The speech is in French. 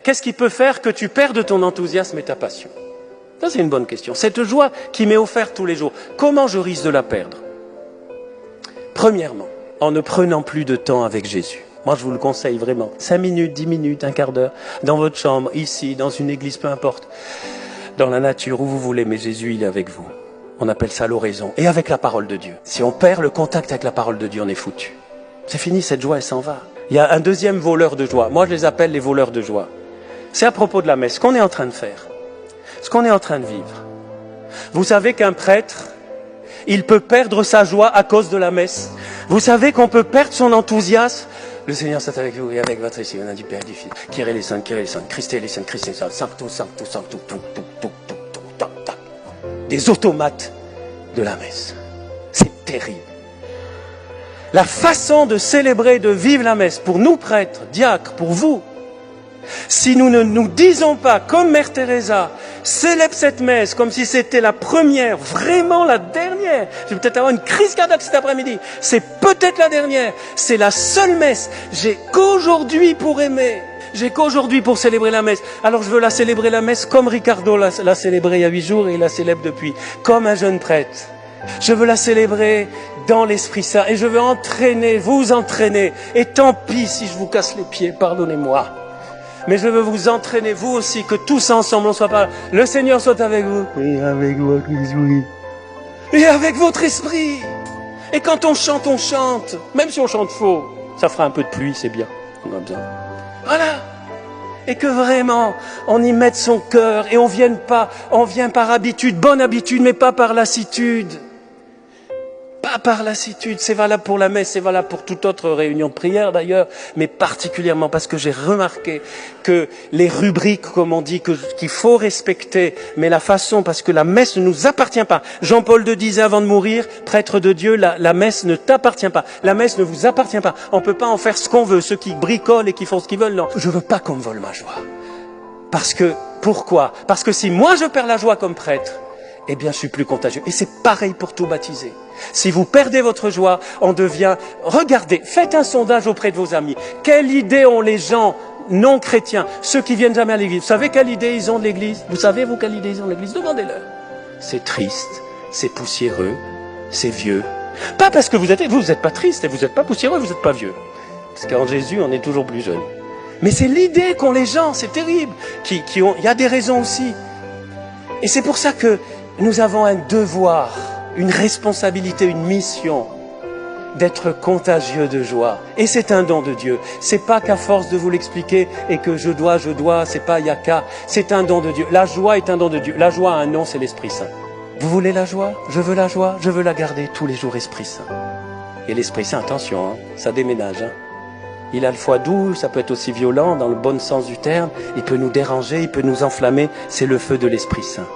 Qu'est-ce qui peut faire que tu perdes ton enthousiasme et ta passion? Ça, c'est une bonne question. Cette joie qui m'est offerte tous les jours, comment je risque de la perdre? Premièrement, en ne prenant plus de temps avec Jésus. Moi, je vous le conseille vraiment. 5 minutes, 10 minutes, un quart d'heure, dans votre chambre, ici, dans une église, peu importe. Dans la nature, où vous voulez, mais Jésus, il est avec vous. On appelle ça l'oraison. Et avec la parole de Dieu. Si on perd le contact avec la parole de Dieu, on est foutu. C'est fini, cette joie, elle s'en va. Il y a un deuxième voleur de joie. Moi, je les appelle les voleurs de joie. C'est à propos de la messe. Ce qu'on est en train de faire, ce qu'on est en train de vivre. Vous savez qu'un prêtre, il peut perdre sa joie à cause de la messe. Vous savez qu'on peut perdre son enthousiasme. Le Seigneur soit avec vous et avec votre esprit. On a du Père et du Fils. Kyrie les saints, Christ les saints, Christ les saints, sanctus, sanctus, sanctus, des automates de la messe. C'est terrible. La façon de célébrer, de vivre la messe, pour nous prêtres, diacres, pour vous, si nous ne nous disons pas, comme Mère Teresa, célèbre cette messe comme si c'était la première, vraiment la dernière. Je vais peut-être avoir une crise cardiaque cet après-midi. C'est peut-être la dernière. C'est la seule messe. J'ai qu'aujourd'hui pour aimer. J'ai qu'aujourd'hui pour célébrer la messe. Alors je veux la célébrer la messe comme Ricardo l'a célébrée il y a 8 jours et il la célèbre depuis. Comme un jeune prêtre. Je veux la célébrer dans l'Esprit Saint. Et je veux entraîner, vous entraîner. Et tant pis si je vous casse les pieds, pardonnez-moi. Mais je veux vous entraîner, vous aussi, que tous ensemble, on soit pas... Le Seigneur soit avec vous. Et avec votre esprit. Et avec votre esprit. Et quand on chante, on chante. Même si on chante faux. Ça fera un peu de pluie, c'est bien. On a besoin. Voilà. Et que vraiment, on y mette son cœur. Et on vient par habitude, bonne habitude, mais pas par lassitude. Pas par lassitude, c'est valable pour la messe, c'est valable pour toute autre réunion de prière d'ailleurs, mais particulièrement parce que j'ai remarqué que les rubriques, comme on dit, qu'il faut respecter, mais la façon, parce que la messe ne nous appartient pas. Jean-Paul II disait avant de mourir, prêtre de Dieu, la messe ne t'appartient pas. La messe ne vous appartient pas. On ne peut pas en faire ce qu'on veut, ceux qui bricolent et qui font ce qu'ils veulent, non. Je veux pas qu'on me vole ma joie. Pourquoi? Parce que si moi je perds la joie comme prêtre, eh bien je suis plus contagieux. Et c'est pareil pour tout baptisé. Si vous perdez votre joie, on devient... Regardez, faites un sondage auprès de vos amis. Quelle idée ont les gens non chrétiens, ceux qui viennent jamais à l'église? Vous savez quelle idée ils ont de l'église? Vous savez, vous, quelle idée ils ont de l'église? Demandez-leur. C'est triste, c'est poussiéreux, c'est vieux. Pas parce que vous êtes pas triste et vous n'êtes pas poussiéreux, vous n'êtes pas vieux. Parce qu'en Jésus, on est toujours plus jeune. Mais c'est l'idée qu'ont les gens, c'est terrible. Il y a des raisons aussi. Et c'est pour ça que nous avons un devoir, une responsabilité, une mission d'être contagieux de joie. Et c'est un don de Dieu. C'est pas qu'à force de vous l'expliquer et que je dois, c'est pas yaka. C'est un don de Dieu. La joie est un don de Dieu. La joie a un nom, c'est l'Esprit Saint. Vous voulez la joie? Je veux la joie. Je veux la garder tous les jours, Esprit Saint. Et l'Esprit Saint, attention, hein, ça déménage. Hein. Il a le foie doux, ça peut être aussi violent dans le bon sens du terme. Il peut nous déranger, il peut nous enflammer. C'est le feu de l'Esprit Saint.